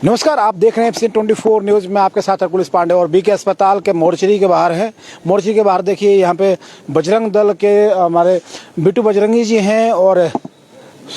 नमस्कार, आप देख रहे हैं FC24 न्यूज़ में आपके साथ पुलिस पांडे और बीके अस्पताल के मोर्चरी के बाहर है। मोर्चरी के बाहर देखिए, यहाँ पे बजरंग दल के हमारे बिट्टू बजरंगी जी हैं और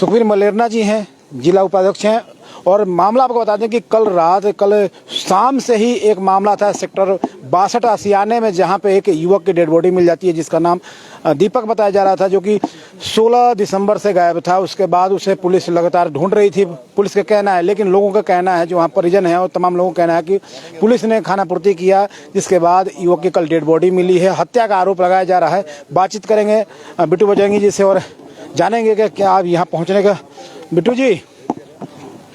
सुखवीर मलेरना जी हैं, जिला उपाध्यक्ष हैं। और मामला आपको बता दें कि कल शाम से ही एक मामला था सेक्टर 62 आसियाने में, जहाँ पे एक युवक की डेड बॉडी मिल जाती है जिसका नाम दीपक बताया जा रहा था, जो कि 16 दिसंबर से गायब था। उसके बाद उसे पुलिस लगातार ढूंढ रही थी, पुलिस का कहना है। लेकिन लोगों का कहना है, जो वहाँ परिजन है और तमाम लोगों का कहना है कि पुलिस ने खानापूर्ति किया, जिसके बाद युवक की कल डेड बॉडी मिली है। हत्या का आरोप लगाया जा रहा है। बातचीत करेंगे बिट्टू बजरंगी जी से और जानेंगे कि क्या आप यहाँ पहुँचने का। बिट्टू जी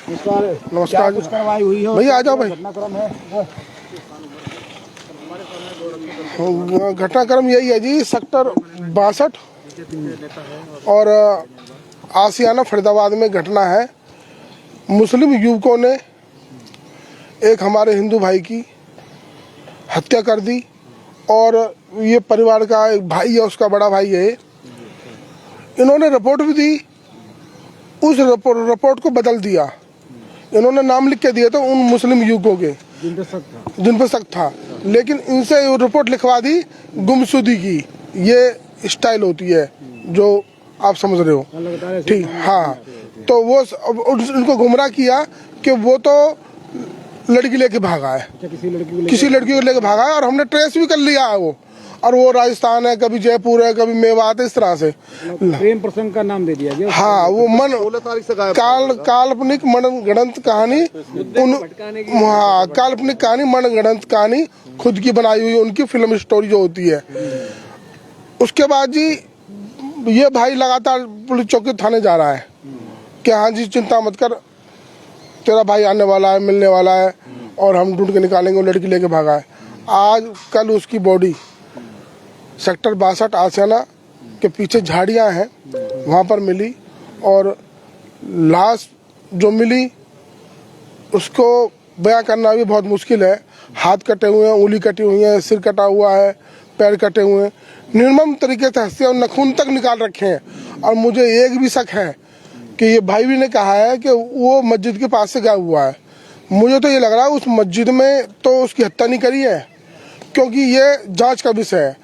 नमस्कार। कुछ कार्रवाई हुई है भैया आ जाओ भाई। घटनाक्रम यही है जी, सेक्टर 62 और आसियाना फरीदाबाद में घटना है। मुस्लिम युवकों ने एक हमारे हिंदू भाई की हत्या कर दी और ये परिवार का एक भाई है, उसका बड़ा भाई है। इन्होंने रिपोर्ट भी दी, उस रिपोर्ट को बदल दिया। इन्होंने नाम लिख के दिए थे उन मुस्लिम युवकों के जिन पर शक था, लेकिन इनसे रिपोर्ट लिखवा दी गुमशुदगी की। ये स्टाइल होती है जो आप समझ रहे हो, ठीक। हाँ, तो वो इनको गुमराह किया कि वो तो लड़की लेके भागा है, किसी लड़की को लेके भागा है और हमने ट्रेस भी कर लिया है वो। और वो राजस्थान है, कभी जयपुर है, कभी मेवात है, इस तरह से प्रेम प्रसंग का नाम दे दिया गया। हाँ, वो काल्पनिक मनगढ़ंत कहानी, काल्पनिक कहानी, मनगढ़ंत कहानी खुद की बनाई हुई उनकी फिल्म स्टोरी जो होती है। उसके बाद जी ये भाई लगातार पुलिस चौकी थाने जा रहा है कि हाँ जी चिंता मत कर, तेरा भाई आने वाला है, मिलने वाला है और हम ढूंढ के निकालेंगे, वो लड़की लेके भागा है। आज कल उसकी बॉडी सेक्टर 62 आसियाना के पीछे झाड़ियां हैं, वहाँ पर मिली। और लाश जो मिली उसको बयां करना भी बहुत मुश्किल है। हाथ कटे हुए हैं, उंगली कटी हुई है, सिर कटा हुआ है, पैर कटे हुए हैं, निर्मम तरीके से हंसी और नखून तक निकाल रखे हैं। और मुझे एक भी शक है कि ये भाई भी ने कहा है कि वो मस्जिद के पास से गया हुआ है। मुझे तो ये लग रहा है उस मस्जिद में तो उसकी हत्या नहीं करी है, क्योंकि ये जांच का विषय है।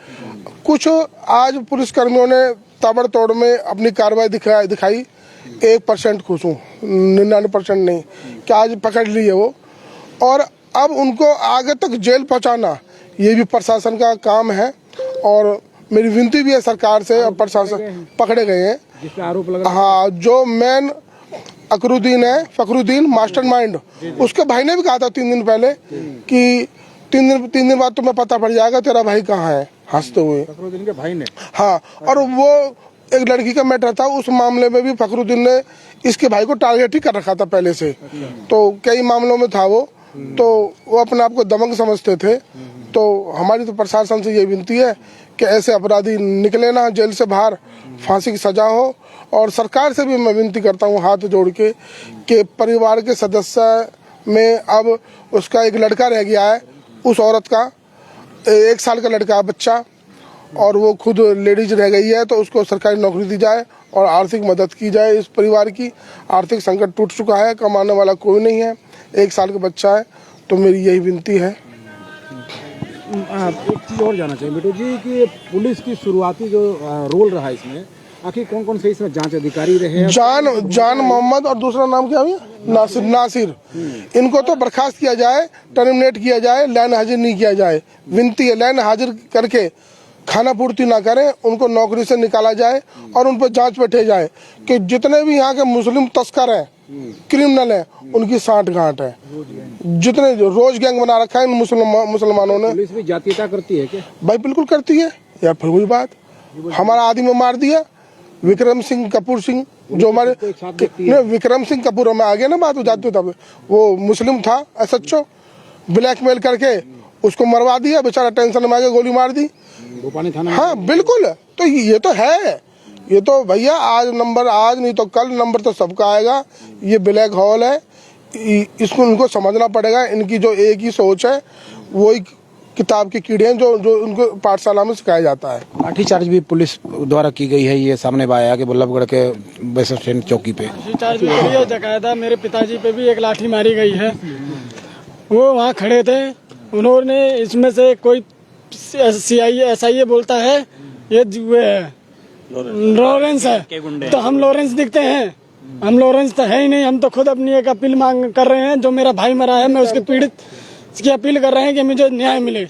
कुछ आज पुलिसकर्मियों ने ताबड़तोड़ में अपनी कार्रवाई दिखाई। 1% खुश हूँ, 99% नहीं, कि आज पकड़ ली है वो। और अब उनको आगे तक जेल पहुँचाना ये भी प्रशासन का काम है। और मेरी विनती भी है सरकार से और प्रशासन, पकड़े गए हैं जिस पे आरोप लगा। हाँ, जो मेन अकरुद्दीन है, फखरुद्दीन मास्टरमाइंड, उसके भाई ने भी कहा था 3 दिन पहले कि 3 दिन बाद तुम्हें पता पड़ जाएगा तेरा भाई कहाँ है, हंसते हुए फखरुद्दीन के भाई ने। हाँ, और वो एक लड़की का मैटर था, उस मामले में भी फखरुद्दीन ने इसके भाई को टारगेट ही कर रखा था पहले से। तो कई मामलों में था वो, तो वो अपने आप को दबंग समझते थे। तो हमारी तो प्रशासन से ये विनती है कि ऐसे अपराधी निकले ना जेल से बाहर, फांसी की सजा हो। और सरकार से भी मैं विनती करता हूँ हाथ जोड़ के कि परिवार के सदस्य में अब उसका एक लड़का रह गया है, उस औरत का 1 साल का लड़का बच्चा, और वो खुद लेडीज रह गई है, तो उसको सरकारी नौकरी दी जाए और आर्थिक मदद की जाए। इस परिवार की आर्थिक संकट टूट चुका है, कमाने वाला कोई नहीं है, 1 साल का बच्चा है। तो मेरी यही विनती है। एक चीज़ और जानना चाहिए बिट्टू जी कि पुलिस की शुरुआती जो रोल रहा इसमें, आखिर कौन कौन से इसमें जांच अधिकारी रहे? जान मोहम्मद और दूसरा नाम क्या है? नासिर। इनको तो बर्खास्त किया जाए, टर्मिनेट किया जाए, लाइन हाजिर नहीं किया जाए। विनती है, लाइन हाजिर करके खानापूर्ति ना करें, उनको नौकरी से निकाला जाए और उन पर जांच बैठे जाए कि जितने भी यहाँ के मुस्लिम तस्कर हैं, क्रिमिनल हैं, उनकी साठ गांठ है। जितने रोज गैंग बना रखा है इन मुसलमानों ने। पुलिस भी जातीयता करती है क्या? भाई बिल्कुल करती है यार, फिर वही बात, हमारा आदमी मार दिया विक्रम सिंह कपूर सिंह, जो हमारे विक्रम सिंह कपूर में आ गया ना बात हो जाती, तब वो मुस्लिम था, SHO, ब्लैकमेल करके उसको मरवा दिया, बेचारा टेंशन में आ गया, गोली मार दी। हाँ बिल्कुल, तो ये तो है, ये तो भैया आज नहीं तो कल नंबर तो सबका आएगा। ये ब्लैक होल है, इसको उनको समझना पड़ेगा। इनकी जो एक ही सोच है, वही किताब के कीड़े हैं जो जो उनको पाठशाला में सिखाया जाता है। लाठीचार्ज भी पुलिस द्वारा की गई है, ये सामने आया कि बल्लभगढ़ के बस स्टैंड चौकी पे लाठीचार्ज भी हुई है। बकायदा मेरे पिताजी पे भी एक लाठी मारी गई है। वो वहाँ खड़े थे, उन्होंने इसमें से कोई SIA बोलता है ये लॉरेंस है, तो हम लॉरेंस दिखते हैं? हम लॉरेंस तो है ही नहीं। हम तो खुद अपनी एक अपील मांग कर रहे हैं, जो मेरा भाई मरा है मैं उसके पीड़ित की अपील कर रहे हैं कि मुझे न्याय मिले।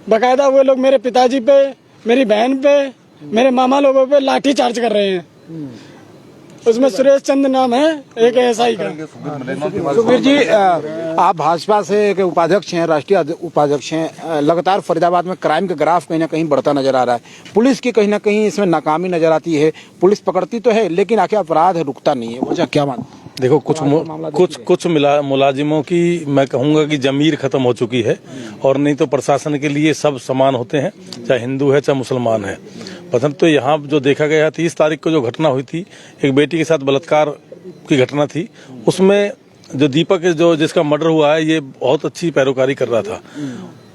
बकायदा वो लोग मेरे पिताजी पे, मेरी बहन पे, मेरे मामा लोगों पे लाठी चार्ज कर रहे हैं। उसमें सुरेश चंद नाम है एक SI का। सुखबीर जी, आप भाजपा से एक उपाध्यक्ष हैं, राष्ट्रीय उपाध्यक्ष हैं। लगातार फरीदाबाद में क्राइम का ग्राफ कहीं ना कहीं बढ़ता नजर आ रहा है। पुलिस की कहीं ना कहीं इसमें नाकामी नजर आती है। पुलिस पकड़ती तो है लेकिन आखिर अपराध रुकता नहीं है, वजह क्या मानते? देखो, कुछ मुलाजिमों की मैं कहूंगा कि जमीर खत्म हो चुकी है, और नहीं तो प्रशासन के लिए सब समान होते हैं, चाहे हिंदू है चाहे मुसलमान है। प्रथम तो यहाँ जो देखा गया 30 तारीख को जो घटना हुई थी, एक बेटी के साथ बलात्कार की घटना थी, उसमें जो दीपक जो जिसका मर्डर हुआ है, ये बहुत अच्छी पैरोकारी कर रहा था।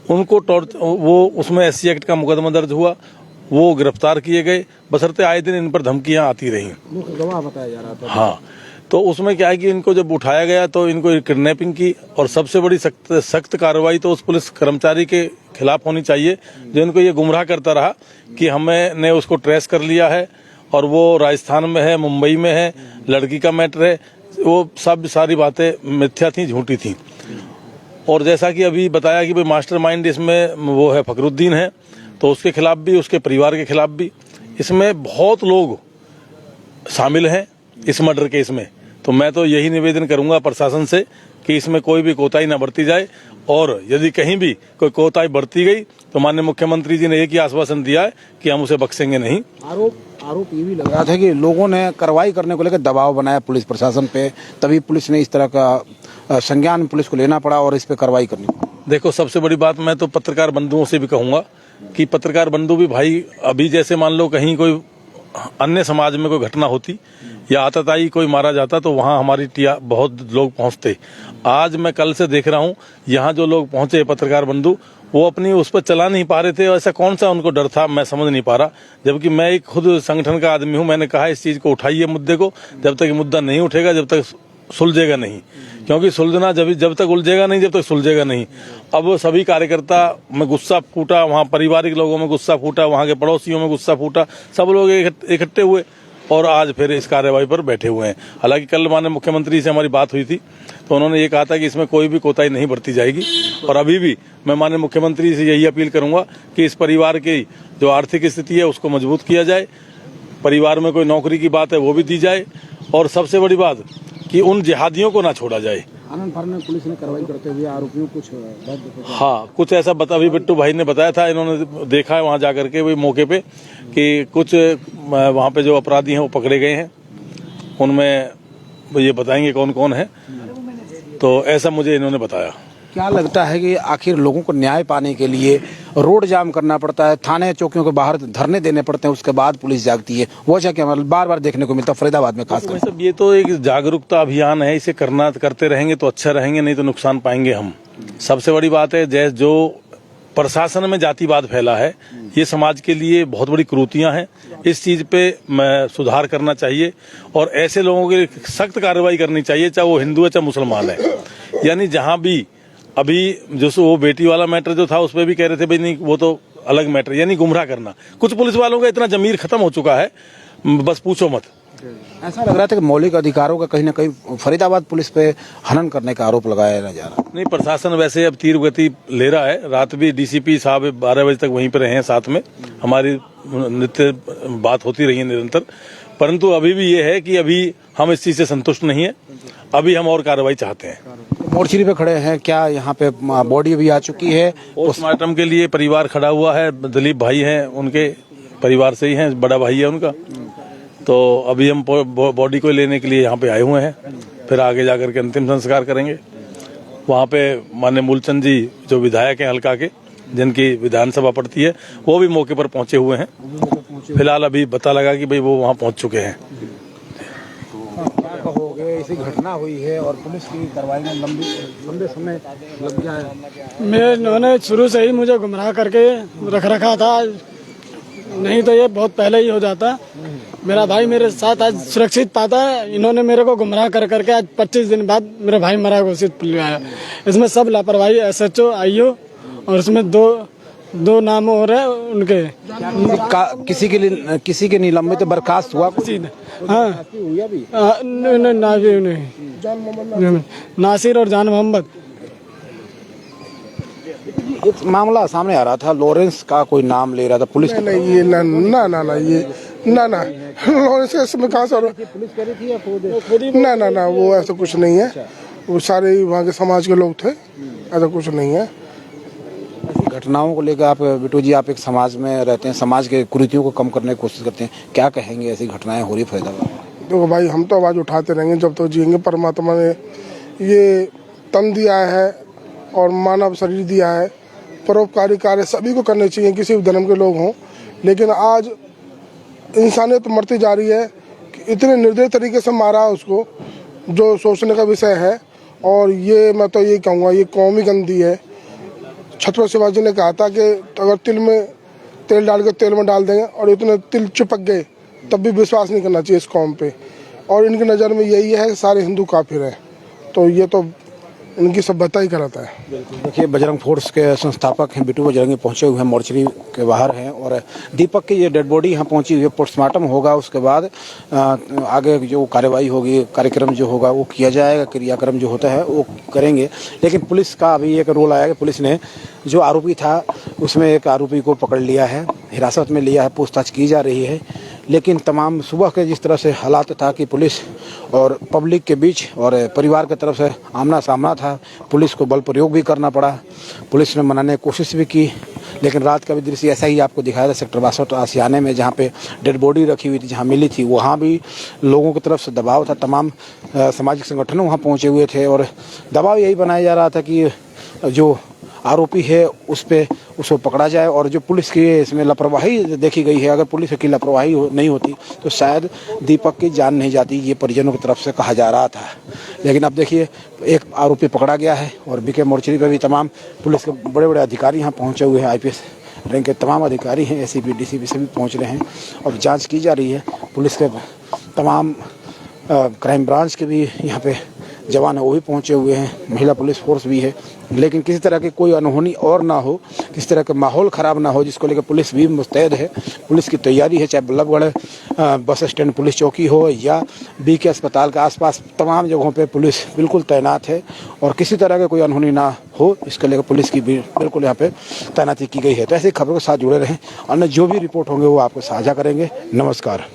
उनको वो उसमें SC एक्ट का मुकदमा दर्ज हुआ, वो गिरफ्तार किए गए, बशर्ते आए दिन इन पर धमकियां आती रही। गवाह बताया जा रहा था। हाँ, तो उसमें क्या है कि इनको जब उठाया गया तो इनको किडनैपिंग की, और सबसे बड़ी सख्त कार्रवाई तो उस पुलिस कर्मचारी के खिलाफ होनी चाहिए जो इनको ये गुमराह करता रहा कि हमने उसको ट्रेस कर लिया है और वो राजस्थान में है, मुंबई में है, लड़की का मैटर है। वो सब सारी बातें मिथ्या थी, झूठी थी। और जैसा कि अभी बताया कि भाई मास्टरमाइंड इसमें वो है फकरुद्दीन है, तो उसके खिलाफ भी, उसके परिवार के खिलाफ भी इसमें बहुत लोग शामिल हैं इस मर्डर केस में। तो मैं तो यही निवेदन करूंगा प्रशासन से कि इसमें कोई भी कोताही न बरती जाए, और यदि कहीं भी कोई कोताही बरती गई तो माननीय मुख्यमंत्री जी ने एक ही आश्वासन दिया है कि हम उसे बख्शेंगे नहीं। आरोप ये भी लग रहा था कि लोगों ने कार्रवाई करने को लेकर दबाव बनाया पुलिस प्रशासन पे, तभी पुलिस ने इस तरह का संज्ञान पुलिस को लेना पड़ा और इस पे कार्रवाई करनी पड़ी। देखो, सबसे बड़ी बात मैं तो पत्रकार बंधुओं से भी कहूंगा कि पत्रकार बंधु भी भाई, अभी जैसे मान लो कहीं कोई अन्य समाज में कोई घटना होती या आतताई कोई मारा जाता तो वहां हमारी बहुत लोग पहुंचते। आज मैं कल से देख रहा हूं यहाँ जो लोग पहुंचे पत्रकार बंधु, वो अपनी उस पर चला नहीं पा रहे थे। ऐसा कौन सा उनको डर था, मैं समझ नहीं पा रहा। जबकि मैं एक खुद संगठन का आदमी हूं, मैंने कहा इस चीज को उठाइए मुद्दे को। जब तक ये मुद्दा नहीं उठेगा, जब तक सुलझेगा नहीं, क्योंकि सुलझना जब तक उलझेगा नहीं, जब तक सुलझेगा नहीं। अब सभी कार्यकर्ता में गुस्सा फूटा, वहाँ पारिवारिक लोगों में गुस्सा फूटा, वहाँ के पड़ोसियों में गुस्सा फूटा, सब लोग इकट्ठे हुए और आज फिर इस कार्यवाही पर बैठे हुए हैं। हालांकि कल माननीय मुख्यमंत्री से हमारी बात हुई थी, तो उन्होंने ये कहा था कि इसमें कोई भी कोताही नहीं बरती जाएगी। और अभी भी मैं माननीय मुख्यमंत्री से यही अपील करूंगा कि इस परिवार की जो आर्थिक स्थिति है उसको मजबूत किया जाए, परिवार में कोई नौकरी की बात है वो भी दी जाए, और सबसे बड़ी बात कि उन जिहादियों को ना छोड़ा जाए। आनंद फानन में पुलिस ने कार्रवाई करते हुए आरोपियों कुछ हाँ, कुछ ऐसा अभी बिट्टू भाई ने बताया था, इन्होंने देखा है वहां जाकर के वही मौके पे कि कुछ वहां पे जो अपराधी हैं वो पकड़े गए हैं। उनमें ये बताएंगे कौन कौन है, तो ऐसा मुझे इन्होंने बताया। क्या लगता है कि आखिर लोगों को न्याय पाने के लिए रोड जाम करना पड़ता है, थाने चौकियों के बाहर धरने देने पड़ते हैं, उसके बाद पुलिस जागती है? वो क्या बार बार देखने को मिलता है फरीदाबाद में खासकर? सब ये तो एक जागरूकता अभियान है, इसे करते रहेंगे तो अच्छा रहेंगे, नहीं तो नुकसान पाएंगे हम। सबसे बड़ी बात है जैसे जो प्रशासन में जातिवाद फैला है, ये समाज के लिए बहुत बड़ी कुरीतियां हैं। इस चीज पे सुधार करना चाहिए और ऐसे लोगों की सख्त कार्रवाई करनी चाहिए, चाहे वो हिंदू है चाहे मुसलमान है। यानी जहां भी अभी जो वो बेटी वाला मैटर जो था उसमें भी कह रहे थे भाई नहीं वो तो अलग मैटर, यानी गुमराह करना। कुछ पुलिस वालों का इतना जमीर खत्म हो चुका है, बस पूछो मत। ऐसा लग रहा था कि मौलिक अधिकारों का कहीं ना कहीं फरीदाबाद पुलिस पे हनन करने का आरोप लगाया जा रहा। नहीं, प्रशासन वैसे अब तीव्र गति ले रहा है। रात भी DCP साहब 12 बजे तक वहीं पर रहे हैं, साथ में हमारी नित्य बात होती रही है निरंतर। परंतु अभी भी ये है कि अभी हम इस चीज से संतुष्ट नहीं है, अभी हम और कार्रवाई चाहते हैं। मोर्चरी पे खड़े हैं, क्या यहाँ पे बॉडी भी आ चुकी है? पोस्टमार्टम के लिए परिवार खड़ा हुआ है, दिलीप भाई हैं, उनके परिवार से ही हैं, बड़ा भाई है उनका। तो अभी हम बॉडी को लेने के लिए यहाँ पे आए हुए हैं, फिर आगे जाकर के अंतिम संस्कार करेंगे। वहाँ पे माननीय मूलचंद जी जो विधायक हैं हल्का के, जिनकी विधानसभा पड़ती है, वो भी मौके पर पहुंचे हुए हैं। फिलहाल अभी पता लगा कि भाई वो वहाँ पहुंच चुके हैं। क्या कहोगे ऐसी घटना हुई है और पुलिस की कार्रवाई में लंबे समय लग गया है। इन्होंने शुरू से ही मुझे गुमराह करके रखा था, नहीं तो ये बहुत पहले ही हो जाता। मेरा भाई मेरे साथ आज सुरक्षित पाता है, इन्होंने मेरे को गुमराह करके आज 25 दिन बाद मेरा भाई मरा घोषित आया। इसमें सब लापरवाही, SHO, IO और इसमें दो नाम हो रहे उनके। किसी के निलंबित बर्खास्त हुआ? हाँ, नासिर और जान मोहम्मद। एक मामला सामने आ रहा था, लॉरेंस का कोई नाम ले रहा था पुलिस। नहीं, ये ना ये ना लॉरेंस इसमें कहाँ से? पुलिस करी थी या खुद? ना वो ऐसा कुछ नहीं है, वो सारे वहाँ के समाज के लोग थे, ऐसा कुछ नहीं है। ऐसी घटनाओं को लेकर आप बिट्टू जी, आप एक समाज में रहते हैं, समाज के कुरीतियों को कम करने की कोशिश करते हैं, क्या कहेंगे ऐसी घटनाएं हो रही फरीदाबाद? देखो भाई, हम तो आवाज़ उठाते रहेंगे जब तो जिएंगे। परमात्मा ने ये तन दिया है और मानव शरीर दिया है, परोपकारी कार्य सभी को करने चाहिए, किसी भी धर्म के लोग हों। लेकिन आज इंसानियत मरती जा रही है कि इतने निर्दयी तरीके से मारा उसको, जो सोचने का विषय है। और ये मैं तो ये कहूँगा, ये कौम ही गंदी है। छत्रपति शिवाजी ने कहा था कि अगर तिल में तेल डाल के तेल में डाल देंगे और इतने तिल चिपक गए तब भी विश्वास नहीं करना चाहिए इस कौम पे। और इनकी नज़र में यही है कि सारे हिंदू काफिर हैं, तो ये तो इनकी सभ्यता ही कराता है। देखिए, बजरंग फोर्स के संस्थापक हैं बिट्टू बजरंगी पहुंचे हुए हैं, मोर्चरी के बाहर हैं और दीपक की ये डेड बॉडी यहाँ पहुंची हुई है। पोस्टमार्टम होगा, उसके बाद आगे जो कार्यवाही होगी, कार्यक्रम जो होगा वो किया जाएगा, क्रियाक्रम जो होता है वो करेंगे। लेकिन पुलिस का अभी एक रोल आया कि पुलिस ने जो आरोपी था उसमें एक आरोपी को पकड़ लिया है, हिरासत में लिया है, पूछताछ की जा रही है। लेकिन तमाम सुबह के जिस तरह से हालात था कि पुलिस और पब्लिक के बीच और परिवार की तरफ से आमना सामना था, पुलिस को बल प्रयोग भी करना पड़ा। पुलिस ने मनाने की कोशिश भी की, लेकिन रात का भी दृश्य ऐसा ही आपको दिखाया था। सेक्टर 62 आशियाने में जहाँ पे डेड बॉडी रखी हुई थी, जहाँ मिली थी, वहाँ भी लोगों की तरफ से दबाव था। तमाम सामाजिक संगठनों वहाँ पहुँचे हुए थे और दबाव यही बनाया जा रहा था कि जो आरोपी है उसको पकड़ा जाए। और जो पुलिस की इसमें लापरवाही देखी गई है, अगर पुलिस की लापरवाही नहीं होती तो शायद दीपक की जान नहीं जाती, ये परिजनों की तरफ से कहा जा रहा था। लेकिन अब देखिए, एक आरोपी पकड़ा गया है और बीके मोर्चरी पर भी तमाम पुलिस के बड़े बड़े अधिकारी यहाँ पहुँचे हुए हैं। IPS रैंक के तमाम अधिकारी हैं, SCP DCP से भी पहुँच रहे हैं और जाँच की जा रही है। पुलिस के तमाम क्राइम ब्रांच के भी यहाँ पे जवान है, वो भी पहुंचे हुए हैं, महिला पुलिस फोर्स भी है। लेकिन किसी तरह की कोई अनहोनी और ना हो, किसी तरह का माहौल ख़राब ना हो, जिसको लेकर पुलिस भी मुस्तैद है। पुलिस की तैयारी है, चाहे बल्लभगढ़ बस स्टैंड पुलिस चौकी हो या BK अस्पताल के आसपास तमाम जगहों पे पुलिस बिल्कुल तैनात है और किसी तरह का कोई अनहोनी ना हो, इसके लेकर पुलिस की भी बिल्कुल यहाँ पे तैनाती की गई है। तो ऐसी खबरों के साथ जुड़े रहें, अन्य जो भी रिपोर्ट होंगे वो आपको साझा करेंगे। नमस्कार।